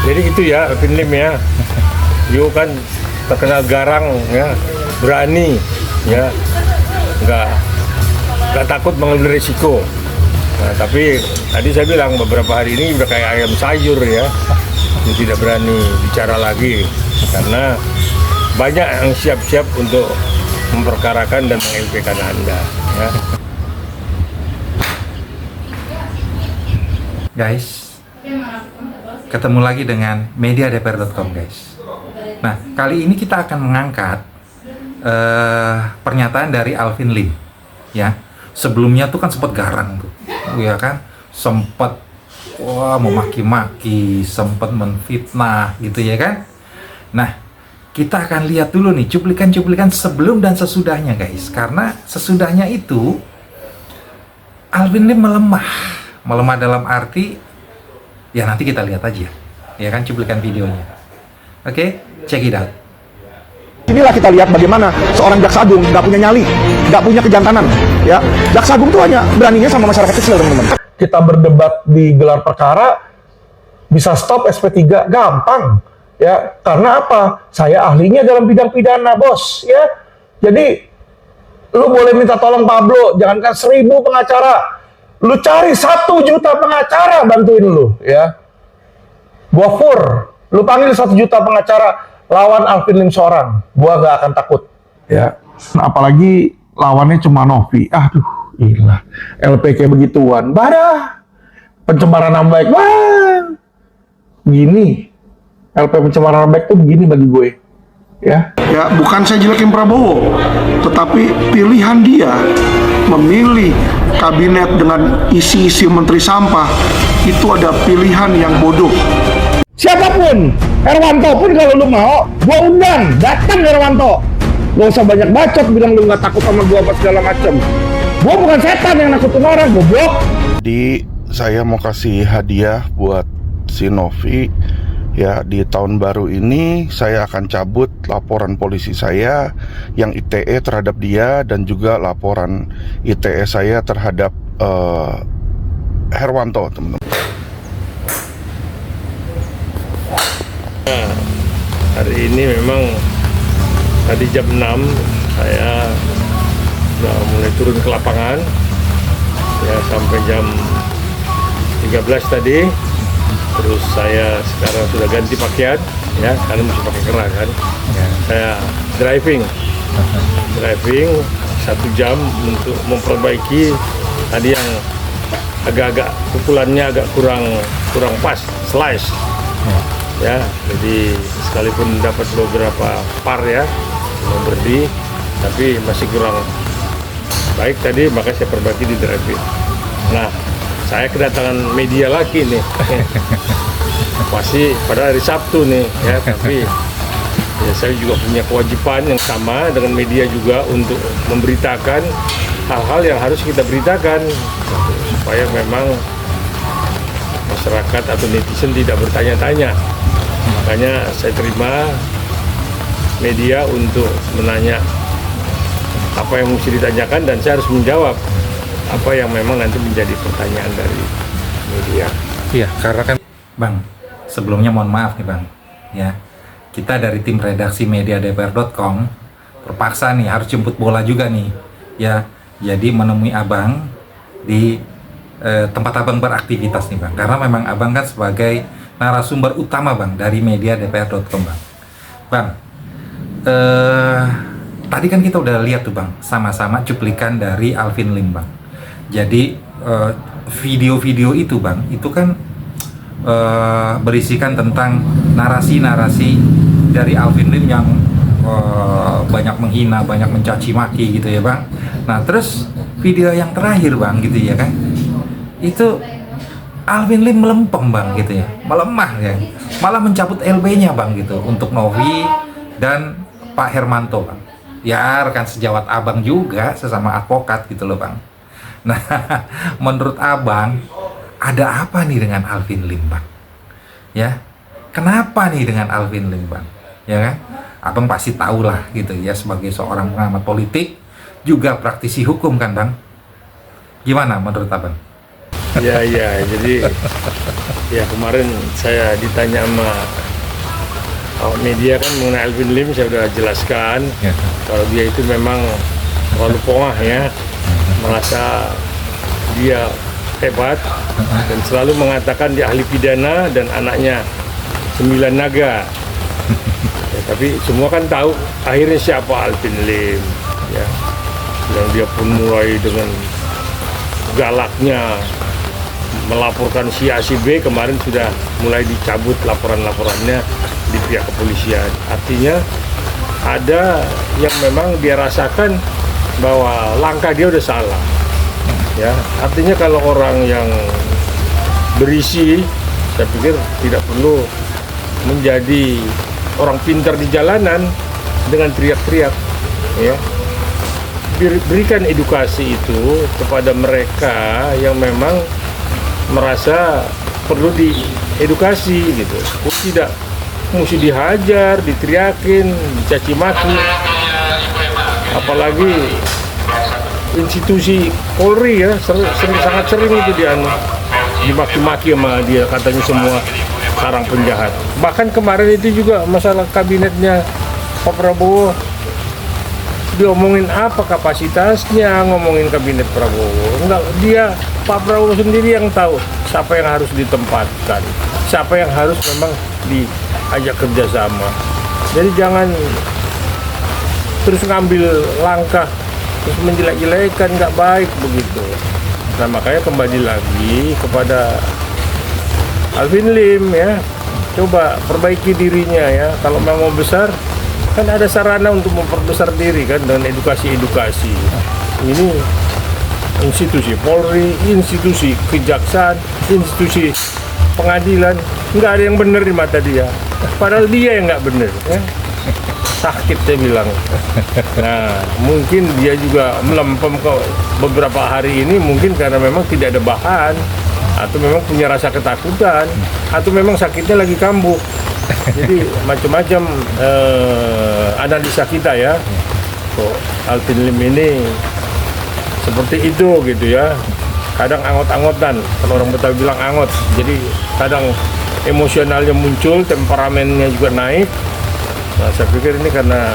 Jadi gitu ya, Alvin Lim ya. Yo kan terkenal garang ya, berani ya, nggak takut mengambil risiko. Nah, tapi tadi saya bilang beberapa hari ini udah kayak ayam sayur ya, dia tidak berani bicara lagi karena banyak yang siap-siap untuk memperkarakan dan meng-LP-kan Anda ya. Guys, ketemu lagi dengan mediadpr.com guys. Nah, kali ini kita akan mengangkat pernyataan dari Alvin Lim ya. Sebelumnya tuh kan sempat garang tuh, ya kan, sempat memaki-maki, sempat menfitnah gitu ya kan. Nah, kita akan lihat dulu nih cuplikan-cuplikan sebelum dan sesudahnya guys, karena sesudahnya itu Alvin Lim melemah dalam arti ya, nanti kita lihat aja ya kan cuplikan videonya. Oke, check it out. Inilah kita lihat bagaimana seorang jaksa agung nggak punya nyali, nggak punya kejantanan. Ya, jaksa agung itu hanya beraninya sama masyarakat kecil, teman-teman. Kita berdebat di gelar perkara, bisa stop SP3 gampang. Ya, karena apa? Saya ahlinya dalam bidang pidana, bos. Ya, jadi lu boleh minta tolong Pablo, jangankan 1000 pengacara, lu cari 1 juta pengacara bantuin lu. Ya, gua lu panggil 1 juta pengacara. Lawan Alvin Lim seorang, gua gak akan takut. Ya, nah, apalagi lawannya cuma Novi. Aduh, gila. LP kayak begituan, badah. Pencemaran nama baik, wah. Begini, LP pencemaran nama baik tuh begini bagi gue. Ya, bukan saya jelekin Prabowo, tetapi pilihan dia memilih kabinet dengan isi-isi menteri sampah itu ada pilihan yang bodoh. Siapapun, Herwanto pun kalau lu mau, gua undang, datang Herwanto. Gak usah banyak bacot bilang lu gak takut sama gua apa segala macem. Gua bukan setan yang nakutin orang, goblok. Jadi saya mau kasih hadiah buat si Novi. Ya, di tahun baru ini saya akan cabut laporan polisi saya yang ITE terhadap dia dan juga laporan ITE saya terhadap Herwanto, teman-teman. Hari ini memang tadi jam 6 saya sudah mulai turun ke lapangan ya sampai jam 13 tadi. Terus saya sekarang sudah ganti pakaian ya, karena mesti pakai kerah kan. Saya driving 1 jam untuk memperbaiki tadi yang agak-agak pukulannya agak kurang pas, slice. Ya, jadi sekalipun dapat beberapa par ya, berdi, tapi masih kurang baik tadi, maka saya perbaiki di driving. Nah, saya kedatangan media lagi nih, pasti pada hari Sabtu nih ya, tapi ya saya juga punya kewajiban yang sama dengan media juga untuk memberitakan hal-hal yang harus kita beritakan supaya memang masyarakat atau netizen tidak bertanya-tanya. Makanya saya terima media untuk menanya apa yang mesti ditanyakan dan saya harus menjawab apa yang memang nanti menjadi pertanyaan dari media. Iya, karena kan Bang, sebelumnya mohon maaf nih Bang ya, kita dari tim redaksi mediadpr.com terpaksa nih harus jemput bola juga nih ya, jadi menemui Abang di tempat Abang beraktivitas nih Bang, karena memang Abang kan sebagai narasumber utama Bang dari mediadpr.com Bang. Bang, tadi kan kita udah lihat tuh Bang, sama-sama cuplikan dari Alvin Lim Bang. Jadi video-video itu Bang, itu kan berisikan tentang narasi-narasi dari Alvin Lim yang banyak menghina, banyak mencaci maki gitu ya Bang. Nah terus video yang terakhir Bang gitu ya kan, itu Alvin Lim melempem Bang gitu ya, melemah ya, malah mencabut LB-nya Bang gitu untuk Novi dan Pak Hermanto Bang. Ya rekan sejawat Abang juga, sesama advokat gitu loh Bang. Nah menurut Abang ada apa nih dengan Alvin Lim Bang? Ya, kenapa nih dengan Alvin Lim Bang? Ya kan, Abang pasti tahu lah gitu ya, sebagai seorang pengamat politik juga praktisi hukum kan Bang? Gimana menurut Abang? Ya, jadi Ya kemarin saya ditanya sama awak media kan mengenai Alvin Lim, saya sudah jelaskan Ya. kalau dia itu memang terlalu pongah ya, merasa dia hebat dan selalu mengatakan dia ahli pidana dan anaknya 9 naga. Ya, tapi semua kan tahu akhirnya siapa Alvin Lim ya, yang dia pun mulai dengan galaknya melaporkan si A si B, kemarin sudah mulai dicabut laporan-laporannya di pihak kepolisian. Artinya ada yang memang dia rasakan bahwa langkah dia udah salah. Ya, artinya kalau orang yang berisi, saya pikir tidak perlu menjadi orang pintar di jalanan dengan teriak-teriak. Ya, berikan edukasi itu kepada mereka yang memang merasa perlu diedukasi gitu. Tidak mesti dihajar, diteriakin, dicaci maki. Apalagi institusi Polri ya, sangat sering itu dimaki-maki sama dia, katanya semua sarang penjahat. Bahkan kemarin itu juga masalah kabinetnya Pak Prabowo, diomongin apa kapasitasnya, ngomongin kabinet Prabowo. Enggak, dia Pak Prabowo sendiri yang tahu siapa yang harus ditempatkan, siapa yang harus memang diajak kerjasama. Jadi jangan terus ngambil langkah terus menjelek-jelekan, nggak baik begitu. Nah makanya kembali lagi kepada Alvin Lim ya, coba perbaiki dirinya ya. Kalau memang mau besar, kan ada sarana untuk memperbesar diri kan dengan edukasi-edukasi. Ini institusi Polri, institusi kejaksaan, institusi pengadilan, nggak ada yang benar di mata dia. Padahal dia yang nggak benar. Ya. Sakit saya bilang. Nah, mungkin dia juga melempem ke beberapa hari ini mungkin karena memang tidak ada bahan, atau memang punya rasa ketakutan, atau memang sakitnya lagi kambuh. Jadi macam-macam analisa kita ya. Kok Alvin Lim ini seperti itu gitu ya. Kadang angot-angotan, kalau orang Betawi bilang angot. Jadi kadang emosionalnya muncul, temperamennya juga naik. Nah, saya pikir ini karena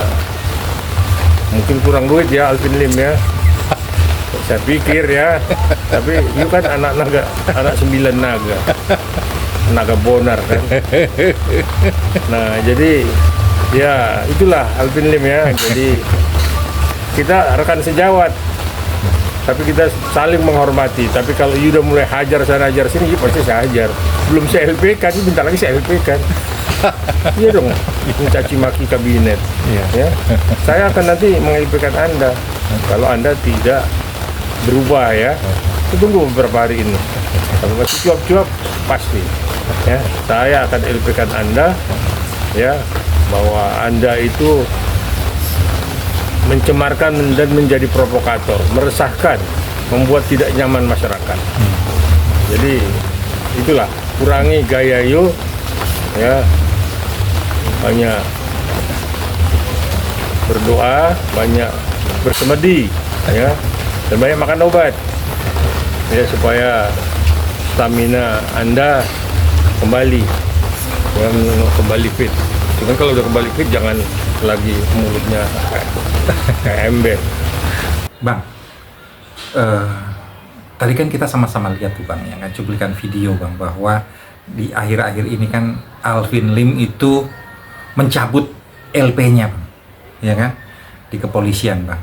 mungkin kurang duit ya Alvin Lim ya. Saya pikir ya. Tapi itu kan anak 9 naga. Naga Bonar kan. Nah, jadi ya itulah Alvin Lim ya. Jadi kita rekan sejawat, tapi kita saling menghormati. Tapi kalau you udah mulai hajar sana hajar sini, you pasti saya hajar. Belum saya LP kan, bentar lagi saya LP kan. Iya dong, mencaci maki kabinet. Ya, saya akan nanti meng-LP kan Anda kalau Anda tidak berubah ya. Tunggu beberapa hari ini. Kalau masih cuap-cuap pasti. Ya, saya akan LP kan Anda ya, bahwa Anda itu mencemarkan dan menjadi provokator, meresahkan, membuat tidak nyaman masyarakat. Jadi itulah, kurangi gaya you ya, banyak berdoa, banyak bersemedi ya, dan banyak makan obat ya, supaya stamina Anda kembali ya, kembali fit. Cuman kalau udah kembali fit jangan lagi mulutnya kayak ember. Bang, tadi kan kita sama-sama lihat tuh Bang, yang cuplikan video Bang, bahwa di akhir-akhir ini kan Alvin Lim itu mencabut LP-nya Bang, ya kan, di kepolisian Bang,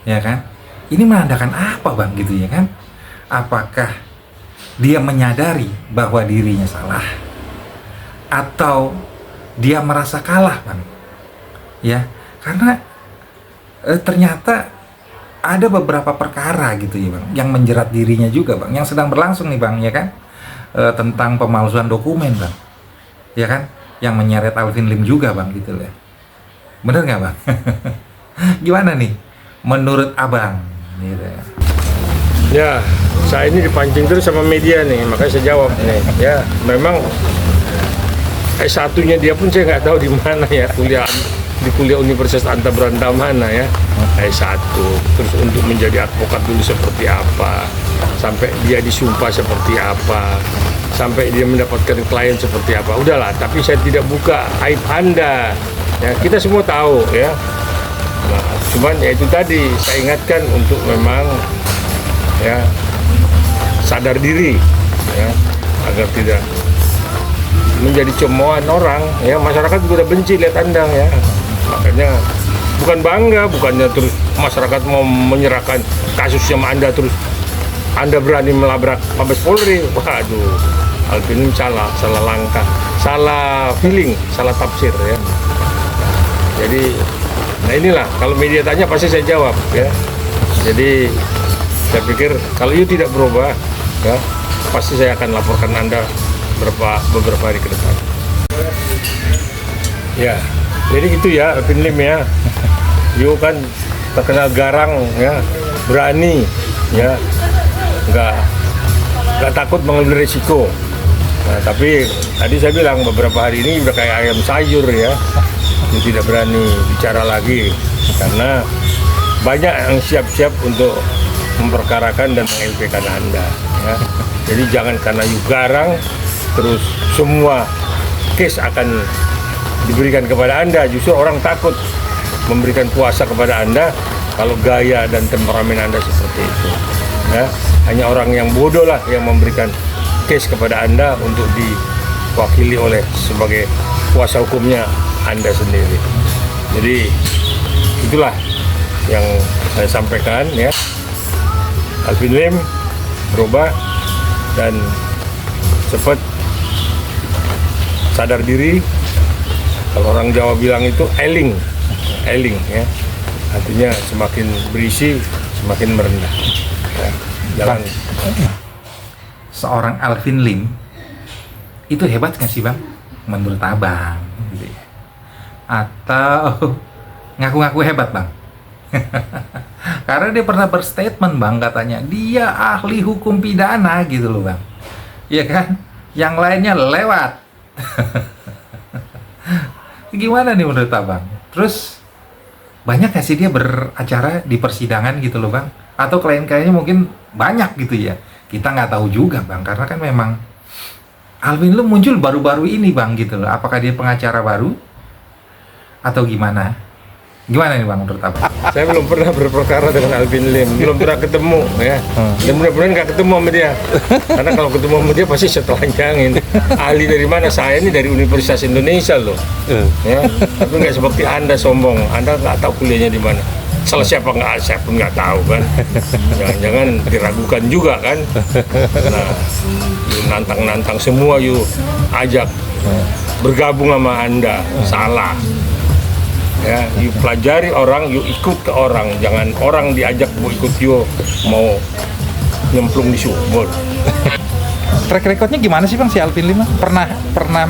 ya kan. Ini menandakan apa Bang gitu ya kan? Apakah dia menyadari bahwa dirinya salah, atau dia merasa kalah Bang? Ya, karena ternyata ada beberapa perkara gitu ya Bang, yang menjerat dirinya juga Bang, yang sedang berlangsung nih Bang, ya kan, tentang pemalsuan dokumen Bang, ya kan, yang menyeret Alvin Lim juga Bang gitu ya. Bener nggak Bang? Gimana nih menurut Abang gitu ya? Ya, saya ini dipancing terus sama media nih, makanya saya jawab nih. Ya, memang S1-nya dia pun saya nggak tahu di mana ya, di kuliah Universitas Anta Beranta mana ya, S1. Terus untuk menjadi advokat dulu seperti apa, sampai dia disumpah seperti apa, sampai dia mendapatkan klien seperti apa. Udahlah, tapi saya tidak buka aib Anda. Ya, kita semua tahu ya. Nah, cuman ya itu tadi saya ingatkan untuk memang ya sadar diri ya, agar tidak menjadi cemoohan orang ya. Masyarakat juga udah benci lihat Anda ya. Makanya bukan bangga, bukannya terus masyarakat mau menyerahkan kasus sama Anda, terus Anda berani melabrak Mabes Polri. Waduh, Alvin Lim salah langkah, salah feeling, salah tafsir ya. Jadi, nah inilah kalau media tanya pasti saya jawab ya. Jadi saya pikir kalau you tidak berubah ya, pasti saya akan laporkan Anda beberapa hari ke depan. Ya, jadi gitu ya Alvin Lim ya. You kan terkenal garang ya, berani ya, nggak takut mengambil risiko. Nah, tapi tadi saya bilang beberapa hari ini udah kayak ayam sayur ya. You tidak berani bicara lagi karena banyak yang siap-siap untuk memperkarakan dan meng-LP-kan Anda ya. Jadi jangan karena you garang terus semua case akan diberikan kepada Anda. Justru orang takut memberikan kuasa kepada Anda kalau gaya dan temperamen Anda seperti itu ya. Hanya orang yang bodoh lah yang memberikan case kepada Anda untuk diwakili oleh sebagai kuasa hukumnya Anda sendiri. Jadi itulah yang saya sampaikan ya. Alvin Lim berubah dan cepat sadar diri. Kalau orang Jawa bilang itu eling ya. Artinya semakin berisi semakin merendah. Ya, jangan. Seorang Alvin Lim itu hebat nggak sih bang? Menurut abang, gitu ya. Atau ngaku-ngaku hebat bang? Karena dia pernah berstatement bang, katanya dia ahli hukum pidana gitu loh bang. Iya kan? Yang lainnya lewat. Gimana nih menurut abang? Terus banyak nggak sih dia beracara di persidangan gitu loh bang? Atau klien-kliennya mungkin banyak gitu ya? Kita nggak tahu juga bang, karena kan memang Alvin Lim muncul baru-baru ini bang gitu loh. Apakah dia pengacara baru? Atau gimana? Gimana nih bang menurut abang? Saya belum pernah berperkara dengan Alvin Lim, belum pernah ketemu ya. Dan mudah-mudahan nggak ketemu sama dia. Karena kalau ketemu sama dia pasti saya telanjangin. Ahli dari mana? Saya ini dari Universitas Indonesia loh. Ya, tapi nggak seperti Anda sombong. Anda nggak tahu kuliahnya di mana. Salah siapa nggak, saya pun nggak tahu kan. Jangan-jangan diragukan juga kan. Nah, you nantang-nantang semua, you ajak bergabung sama Anda, salah. Ya, you pelajari orang, you ikut ke orang, jangan orang diajak mau ikut you, mau nyemplung di sumur. Track recordnya gimana sih bang si Alvin Lim? Pernah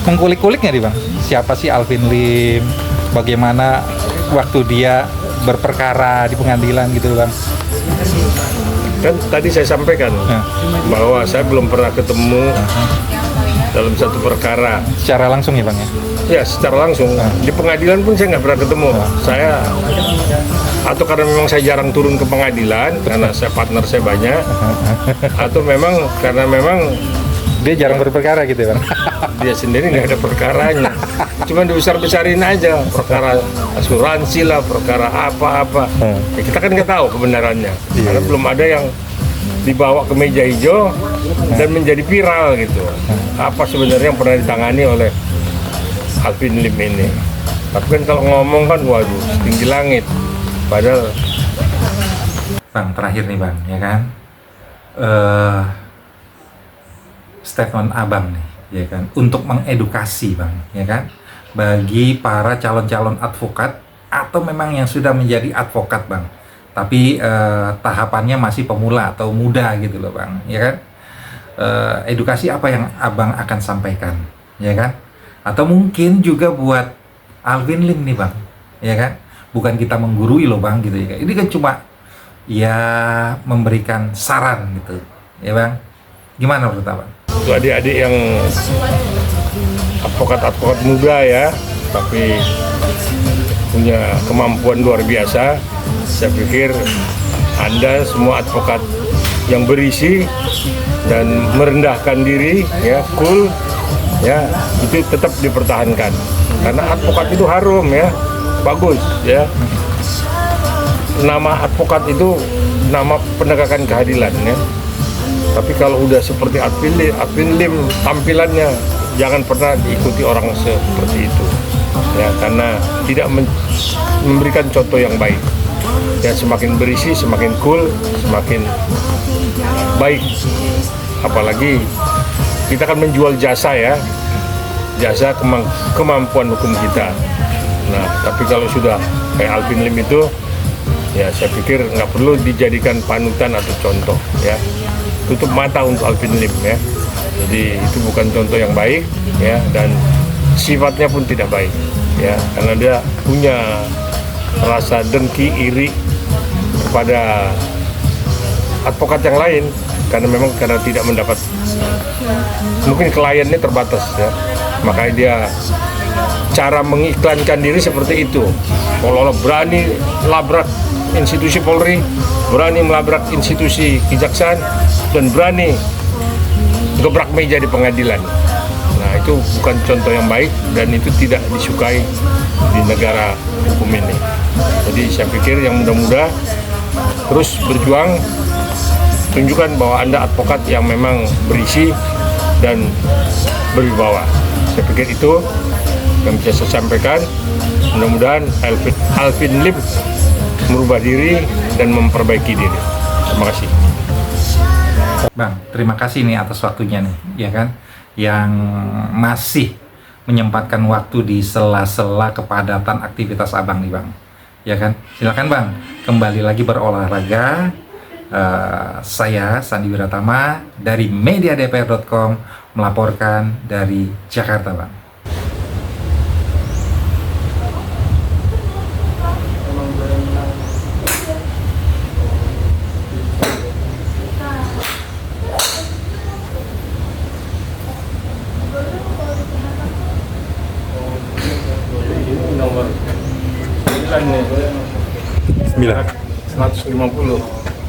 mengkulik-kulik nggak nih bang? Siapa sih Alvin Lim? Bagaimana waktu dia berperkara di pengadilan gitu bang? Kan tadi saya sampaikan bahwa saya belum pernah ketemu dalam satu perkara Secara langsung ya bang ya? ya, secara langsung. Di pengadilan pun saya nggak pernah ketemu. Saya atau karena memang saya jarang turun ke pengadilan karena partner saya banyak, atau memang karena memang Dia jarang berperkara gitu ya bang? dia sendiri nggak ada perkaranya, cuma dibesar-besarin aja, perkara asuransi lah, perkara apa-apa. Ya, kita kan nggak tahu kebenarannya karena belum ada yang dibawa ke meja hijau dan menjadi viral gitu. Apa sebenarnya yang pernah ditangani oleh Alvin Lim ini? Tapi kan kalau ngomong kan waduh setinggi langit, padahal. Bang, terakhir nih bang, ya kan? Statement abang nih, ya kan? Untuk mengedukasi bang, ya kan? Bagi para calon-calon advokat atau memang yang sudah menjadi advokat bang, tapi tahapannya masih pemula atau muda gitu loh bang, ya kan? Edukasi apa yang abang akan sampaikan, ya kan? Atau mungkin juga buat Alvin Lim nih bang, ya kan? Bukan kita menggurui loh bang gitu ya. Ini kan cuma ya memberikan saran gitu, ya bang. Gimana menurut abang? Untuk adik-adik yang advokat-advokat muda ya, tapi punya kemampuan luar biasa, saya pikir Anda semua advokat yang berisi dan merendahkan diri, ya, cool, ya, itu tetap dipertahankan. Karena advokat itu harum, ya, bagus, ya. Nama advokat itu nama penegakan keadilan, ya. Tapi kalau udah seperti Advin Lim tampilannya, jangan pernah diikuti orang seperti itu, ya, karena tidak memberikan contoh yang baik. Ya, semakin berisi, semakin cool, semakin baik. Apalagi kita akan menjual jasa, ya, jasa kemampuan hukum kita. Nah, tapi kalau sudah kayak Alvin Lim itu, ya saya pikir nggak perlu dijadikan panutan atau contoh, ya. Tutup mata untuk Alvin Lim, ya. Jadi itu bukan contoh yang baik, ya, dan sifatnya pun tidak baik, ya, karena dia punya rasa dengki, iri kepada advokat yang lain, karena tidak mendapat, mungkin kliennya terbatas, ya, makanya dia cara mengiklankan diri seperti itu, kalau berani labrak institusi Polri, berani melabrak institusi kejaksaan, dan berani gebrak meja di pengadilan. Nah, itu bukan contoh yang baik dan itu tidak disukai di negara hukum ini. Jadi saya pikir yang muda-muda terus berjuang, tunjukkan bahwa Anda advokat yang memang berisi dan berwibawa. Saya pikir itu yang bisa saya sampaikan. Mudah-mudahan Alvin Lim merubah diri dan memperbaiki diri. Terima kasih. Bang, terima kasih nih atas waktunya nih, ya kan, yang masih menyempatkan waktu di sela-sela kepadatan aktivitas Abang nih, Bang, ya kan. Silakan Bang, kembali lagi berolahraga. Saya Sandi Wiratama dari mediadpr.com melaporkan dari Jakarta, Bang. Nomor 150.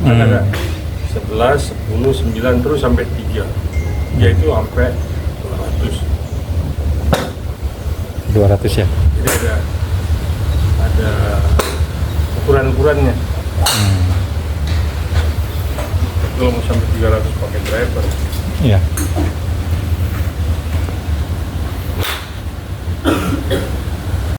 Ada 11, 10, 9 terus sampai 3. Yaitu sampai 200. 200 ya? Jadi ada ukuran-ukurannya. Kalau mau sampai 300 pakai driver. Iya.